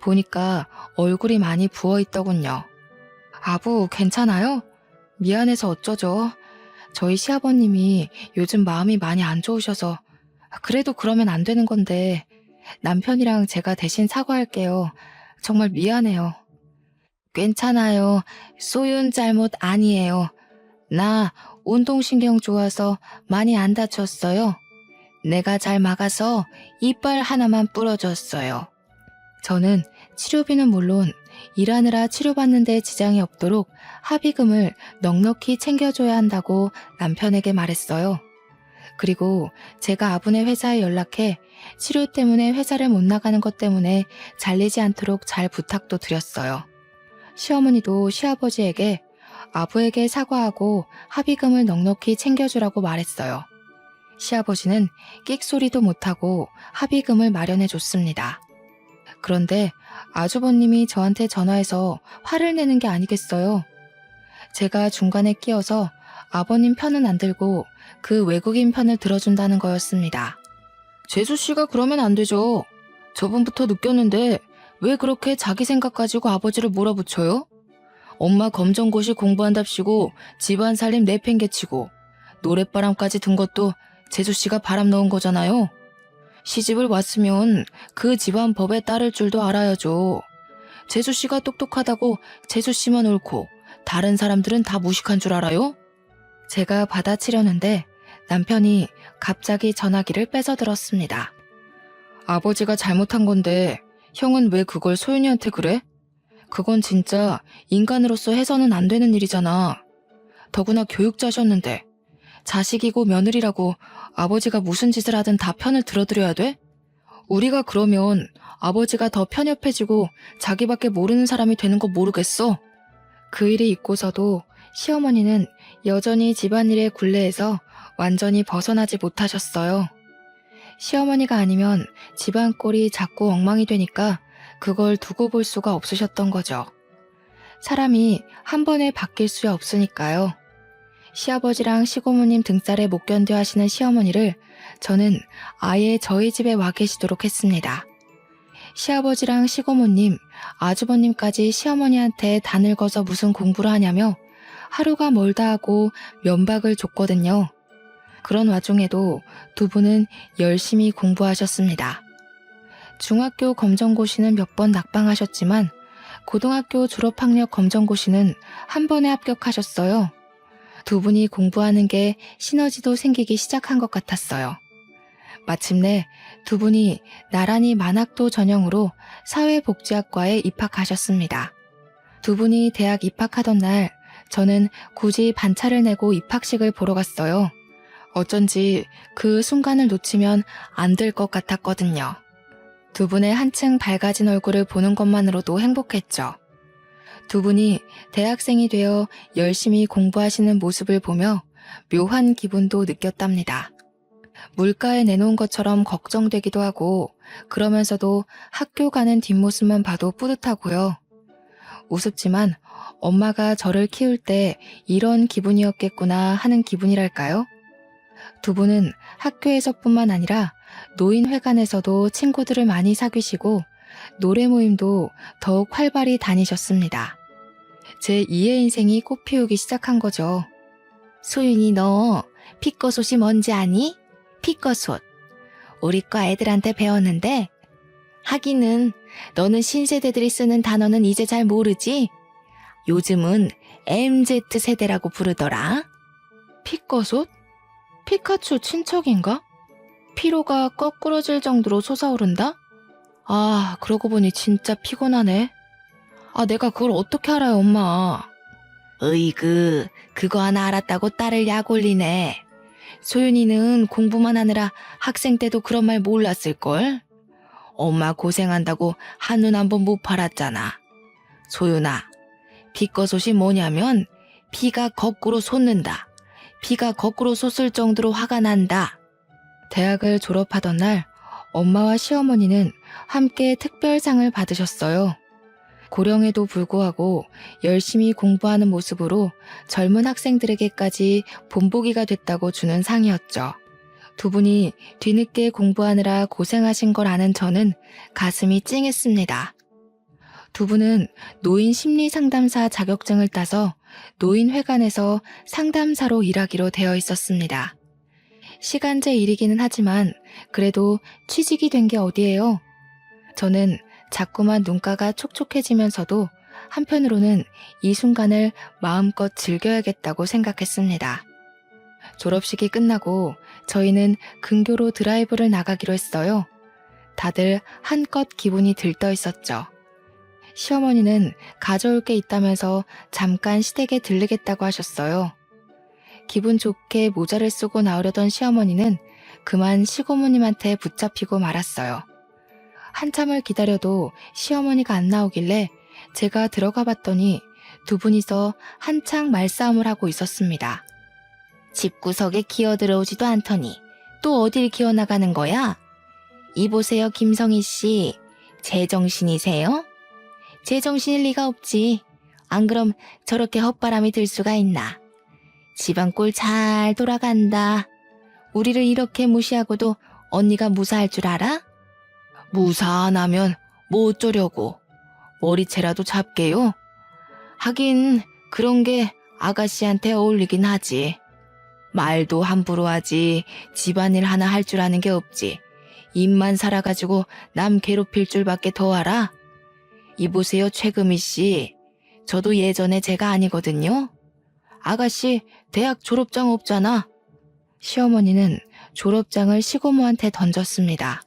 S1: 보니까 얼굴이 많이 부어 있더군요. 아부, 괜찮아요? 미안해서 어쩌죠? 저희 시아버님이 요즘 마음이 많이 안 좋으셔서. 그래도 그러면 안 되는 건데 남편이랑 제가 대신 사과할게요. 정말 미안해요. 괜찮아요. 소윤 잘못 아니에요. 나 운동신경 좋아서 많이 안 다쳤어요. 내가 잘 막아서 이빨 하나만 부러졌어요. 저는 치료비는 물론 일하느라 치료받는 데 지장이 없도록 합의금을 넉넉히 챙겨줘야 한다고 남편에게 말했어요. 그리고 제가 아부네 회사에 연락해 치료 때문에 회사를 못 나가는 것 때문에 잘리지 않도록 잘 부탁도 드렸어요. 시어머니도 시아버지에게 아부에게 사과하고 합의금을 넉넉히 챙겨주라고 말했어요. 시아버지는 끽소리도 못하고 합의금을 마련해 줬습니다. 그런데 아주버님이 저한테 전화해서 화를 내는 게 아니겠어요. 제가 중간에 끼어서 아버님 편은 안 들고 그 외국인 편을 들어준다는 거였습니다. 재수씨가 그러면 안 되죠. 저번부터 느꼈는데 왜 그렇게 자기 생각 가지고 아버지를 몰아붙여요? 엄마 검정고시 공부한답시고 집안 살림 내팽개치고 노랫바람까지 든 것도 재수씨가 바람 넣은 거잖아요. 시집을 왔으면 그 집안 법에 따를 줄도 알아야죠. 재수씨가 똑똑하다고 재수씨만 옳고 다른 사람들은 다 무식한 줄 알아요? 제가 받아치려는데 남편이 갑자기 전화기를 뺏어들었습니다. 아버지가 잘못한 건데 형은 왜 그걸 소윤이한테 그래? 그건 진짜 인간으로서 해서는 안 되는 일이잖아. 더구나 교육자셨는데 자식이고 며느리라고 아버지가 무슨 짓을 하든 다 편을 들어드려야 돼? 우리가 그러면 아버지가 더 편협해지고 자기밖에 모르는 사람이 되는 거 모르겠어? 그 일이 있고서도 시어머니는 여전히 집안일의 굴레에서 완전히 벗어나지 못하셨어요. 시어머니가 아니면 집안 꼴이 자꾸 엉망이 되니까 그걸 두고 볼 수가 없으셨던 거죠. 사람이 한 번에 바뀔 수 없으니까요. 시아버지랑 시고모님 등살에 못 견뎌 하시는 시어머니를 저는 아예 저희 집에 와 계시도록 했습니다. 시아버지랑 시고모님, 아주버님까지 시어머니한테 다 늙어서 무슨 공부를 하냐며 하루가 멀다 하고 면박을 줬거든요. 그런 와중에도 두 분은 열심히 공부하셨습니다. 중학교 검정고시는 몇 번 낙방하셨지만 고등학교 졸업학력 검정고시는 한 번에 합격하셨어요. 두 분이 공부하는 게 시너지도 생기기 시작한 것 같았어요. 마침내 두 분이 나란히 만학도 전형으로 사회복지학과에 입학하셨습니다. 두 분이 대학 입학하던 날 저는 굳이 반차를 내고 입학식을 보러 갔어요. 어쩐지 그 순간을 놓치면 안 될 것 같았거든요. 두 분의 한층 밝아진 얼굴을 보는 것만으로도 행복했죠. 두 분이 대학생이 되어 열심히 공부하시는 모습을 보며 묘한 기분도 느꼈답니다. 물가에 내놓은 것처럼 걱정되기도 하고 그러면서도 학교 가는 뒷모습만 봐도 뿌듯하고요. 우습지만 엄마가 저를 키울 때 이런 기분이었겠구나 하는 기분이랄까요? 두 분은 학교에서뿐만 아니라 노인회관에서도 친구들을 많이 사귀시고 노래 모임도 더욱 활발히 다니셨습니다. 제 2의 인생이 꽃피우기 시작한 거죠. 소윤이 너 피꺼솥이 뭔지 아니? 피꺼솥. 우리 과 애들한테 배웠는데 하기는 너는 신세대들이 쓰는 단어는 이제 잘 모르지? 요즘은 MZ세대라고 부르더라. 피꺼솥? 피카츄 친척인가? 피로가 거꾸러질 정도로 솟아오른다? 아, 그러고 보니 진짜 피곤하네. 아, 내가 그걸 어떻게 알아요, 엄마. 으이그, 그거 하나 알았다고 딸을 약 올리네. 소윤이는 공부만 하느라 학생 때도 그런 말 몰랐을걸? 엄마 고생한다고 한눈 한 번 못 팔았잖아. 소윤아, 피꺼솥이 뭐냐면 피가 거꾸로 솟는다. 피가 거꾸로 솟을 정도로 화가 난다. 대학을 졸업하던 날 엄마와 시어머니는 함께 특별상을 받으셨어요. 고령에도 불구하고 열심히 공부하는 모습으로 젊은 학생들에게까지 본보기가 됐다고 주는 상이었죠. 두 분이 뒤늦게 공부하느라 고생하신 걸 아는 저는 가슴이 찡했습니다. 두 분은 노인 심리 상담사 자격증을 따서 노인회관에서 상담사로 일하기로 되어 있었습니다. 시간제 일이기는 하지만 그래도 취직이 된 게 어디예요? 저는 자꾸만 눈가가 촉촉해지면서도 한편으로는 이 순간을 마음껏 즐겨야겠다고 생각했습니다. 졸업식이 끝나고 저희는 근교로 드라이브를 나가기로 했어요. 다들 한껏 기분이 들떠 있었죠. 시어머니는 가져올 게 있다면서 잠깐 시댁에 들르겠다고 하셨어요. 기분 좋게 모자를 쓰고 나오려던 시어머니는 그만 시고모님한테 붙잡히고 말았어요. 한참을 기다려도 시어머니가 안 나오길래 제가 들어가 봤더니 두 분이서 한창 말싸움을 하고 있었습니다. 집구석에 기어들어오지도 않더니 또 어딜 기어나가는 거야? 이보세요, 김성희 씨. 제정신이세요? 제정신일 리가 없지. 안 그럼 저렇게 헛바람이 들 수가 있나. 집안 꼴 잘 돌아간다. 우리를 이렇게 무시하고도 언니가 무사할 줄 알아? 무사 안 하면 뭐 어쩌려고. 머리채라도 잡게요? 하긴 그런 게 아가씨한테 어울리긴 하지. 말도 함부로 하지. 집안일 하나 할 줄 아는 게 없지. 입만 살아가지고 남 괴롭힐 줄밖에 더 알아? 이보세요, 최금희 씨. 저도 예전에 제가 아니거든요. 아가씨 대학 졸업장 없잖아. 시어머니는 졸업장을 시고모한테 던졌습니다.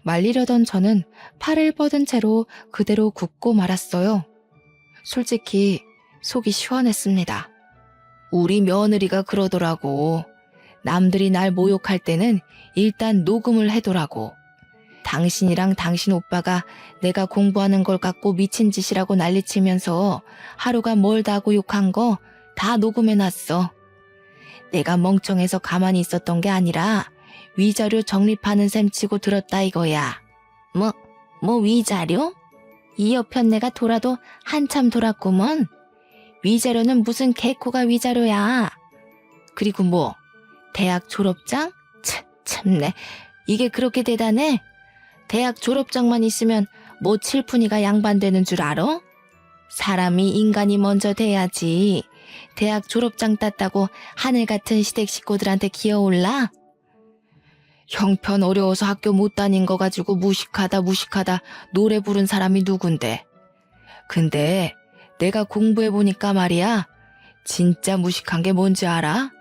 S1: 말리려던 저는 팔을 뻗은 채로 그대로 굽고 말았어요. 솔직히 속이 시원했습니다. 우리 며느리가 그러더라고. 남들이 날 모욕할 때는 일단 녹음을 해두라고. 당신이랑 당신 오빠가 내가 공부하는 걸 갖고 미친 짓이라고 난리치면서 하루가 멀다 하고 욕한 거 다 녹음해놨어. 내가 멍청해서 가만히 있었던 게 아니라 위자료 적립하는 셈 치고 들었다 이거야. 뭐 위자료? 이 여편네가 돌아도 한참 돌았구먼. 위자료는 무슨 개코가 위자료야. 그리고 뭐 대학 졸업장? 참네. 이게 그렇게 대단해? 대학 졸업장만 있으면 뭐 칠푼이가 양반되는 줄 알아? 사람이 인간이 먼저 돼야지. 대학 졸업장 땄다고 하늘 같은 시댁 식구들한테 기어올라? 형편 어려워서 학교 못 다닌 거 가지고 무식하다 노래 부른 사람이 누군데. 근데 내가 공부해보니까 말이야. 진짜 무식한 게 뭔지 알아?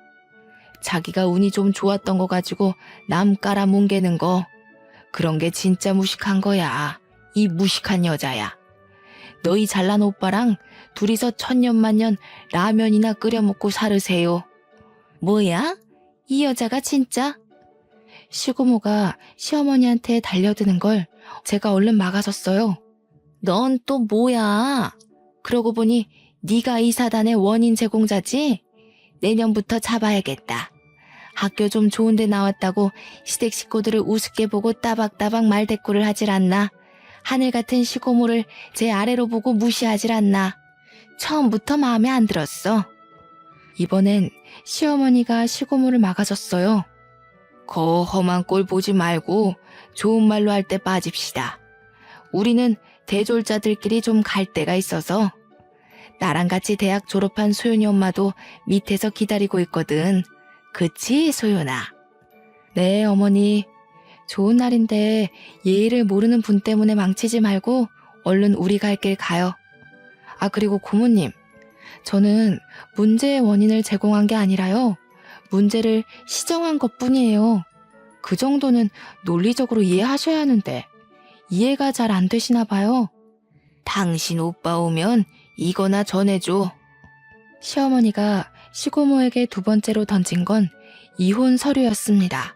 S1: 자기가 운이 좀 좋았던 거 가지고 남 깔아뭉개는 거. 그런 게 진짜 무식한 거야. 이 무식한 여자야. 너희 잘난 오빠랑 둘이서 천년만년 라면이나 끓여 먹고 살으세요. 뭐야? 이 여자가 진짜? 시고모가 시어머니한테 달려드는 걸 제가 얼른 막아섰어요. 넌 또 뭐야? 그러고 보니 네가 이 사단의 원인 제공자지? 내년부터 잡아야겠다. 학교 좀 좋은 데 나왔다고 시댁 식구들을 우습게 보고 따박따박 말대꾸를 하질 않나? 하늘 같은 시고모를 제 아래로 보고 무시하질 않나? 처음부터 마음에 안 들었어. 이번엔 시어머니가 시고모를 막아줬어요. 거 험한 꼴 보지 말고 좋은 말로 할 때 빠집시다. 우리는 대졸자들끼리 좀 갈 데가 있어서. 나랑 같이 대학 졸업한 소연이 엄마도 밑에서 기다리고 있거든. 그치, 소연아? 네, 어머니. 좋은 날인데 예의를 모르는 분 때문에 망치지 말고 얼른 우리 갈 길 가요. 아, 그리고 고모님. 저는 문제의 원인을 제공한 게 아니라요. 문제를 시정한 것뿐이에요. 그 정도는 논리적으로 이해하셔야 하는데 이해가 잘 안 되시나 봐요. 당신 오빠 오면 이거나 전해줘. 시어머니가 시고모에게 두 번째로 던진 건 이혼 서류였습니다.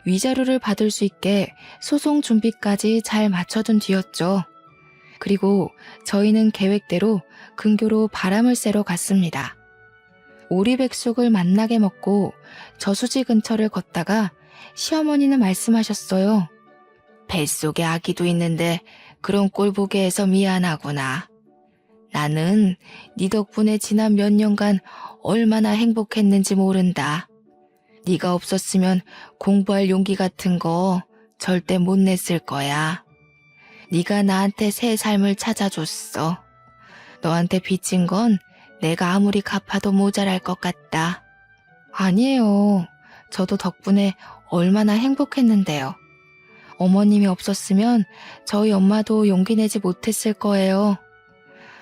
S1: 위자료를 받을 수 있게 소송 준비까지 잘 맞춰둔 뒤였죠. 그리고 저희는 계획대로 근교로 바람을 쐬러 갔습니다. 오리백숙을 맛나게 먹고 저수지 근처를 걷다가 시어머니는 말씀하셨어요. 뱃속에 아기도 있는데 그런 꼴 보게 해서 미안하구나. 나는 네 덕분에 지난 몇 년간 얼마나 행복했는지 모른다. 네가 없었으면 공부할 용기 같은 거 절대 못 냈을 거야. 네가 나한테 새 삶을 찾아줬어. 너한테 빚진 건 내가 아무리 갚아도 모자랄 것 같다. 아니에요. 저도 덕분에 얼마나 행복했는데요. 어머님이 없었으면 저희 엄마도 용기 내지 못했을 거예요.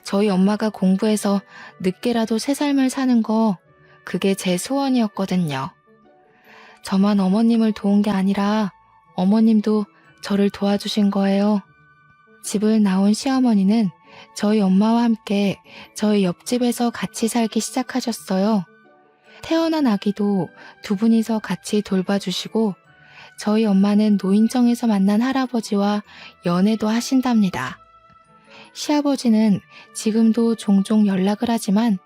S1: 저희 엄마가 공부해서 늦게라도 새 삶을 사는 거, 그게 제 소원이었거든요. 저만 어머님을 도운 게 아니라 어머님도 저를 도와주신 거예요. 집을 나온 시어머니는 저희 엄마와 함께 저희 옆집에서 같이 살기 시작하셨어요. 태어난 아기도 두 분이서 같이 돌봐주시고 저희 엄마는 노인정에서 만난 할아버지와 연애도 하신답니다. 시아버지는 지금도 종종 연락을 하지만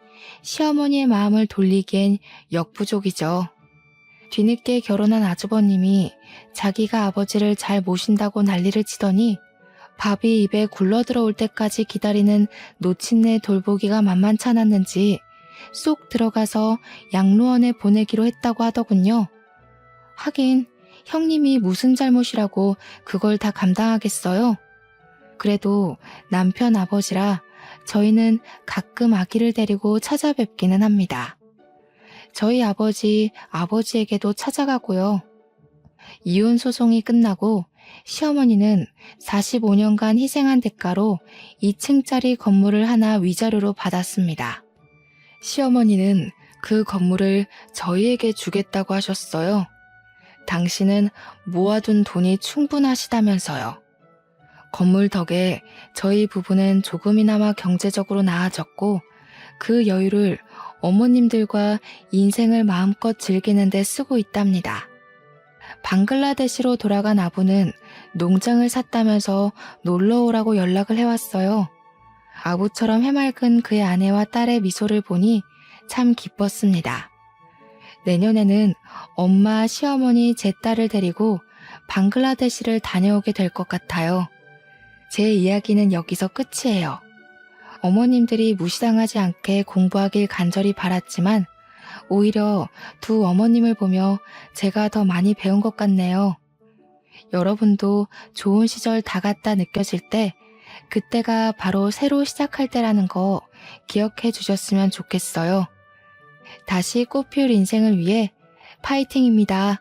S1: 시어머니의 마음을 돌리기엔 역부족이죠. 뒤늦게 결혼한 아주버님이 자기가 아버지를 잘 모신다고 난리를 치더니 밥이 입에 굴러들어올 때까지 기다리는 노친네 돌보기가 만만찮았는지 쏙 들어가서 양로원에 보내기로 했다고 하더군요. 하긴 형님이 무슨 잘못이라고 그걸 다 감당하겠어요? 그래도 남편 아버지라 저희는 가끔 아기를 데리고 찾아뵙기는 합니다. 저희 아버지에게도 찾아가고요. 이혼 소송이 끝나고 시어머니는 45년간 희생한 대가로 2층짜리 건물을 하나 위자료로 받았습니다. 시어머니는 그 건물을 저희에게 주겠다고 하셨어요. 당신은 모아둔 돈이 충분하시다면서요. 건물 덕에 저희 부부는 조금이나마 경제적으로 나아졌고 그 여유를 어머님들과 인생을 마음껏 즐기는 데 쓰고 있답니다. 방글라데시로 돌아간 아부는 농장을 샀다면서 놀러 오라고 연락을 해왔어요. 아부처럼 해맑은 그의 아내와 딸의 미소를 보니 참 기뻤습니다. 내년에는 엄마, 시어머니, 제 딸을 데리고 방글라데시를 다녀오게 될 것 같아요. 제 이야기는 여기서 끝이에요. 어머님들이 무시당하지 않게 공부하길 간절히 바랐지만 오히려 두 어머님을 보며 제가 더 많이 배운 것 같네요. 여러분도 좋은 시절 다 갔다 느껴질 때 그때가 바로 새로 시작할 때라는 거 기억해 주셨으면 좋겠어요. 다시 꽃피울 인생을 위해 파이팅입니다.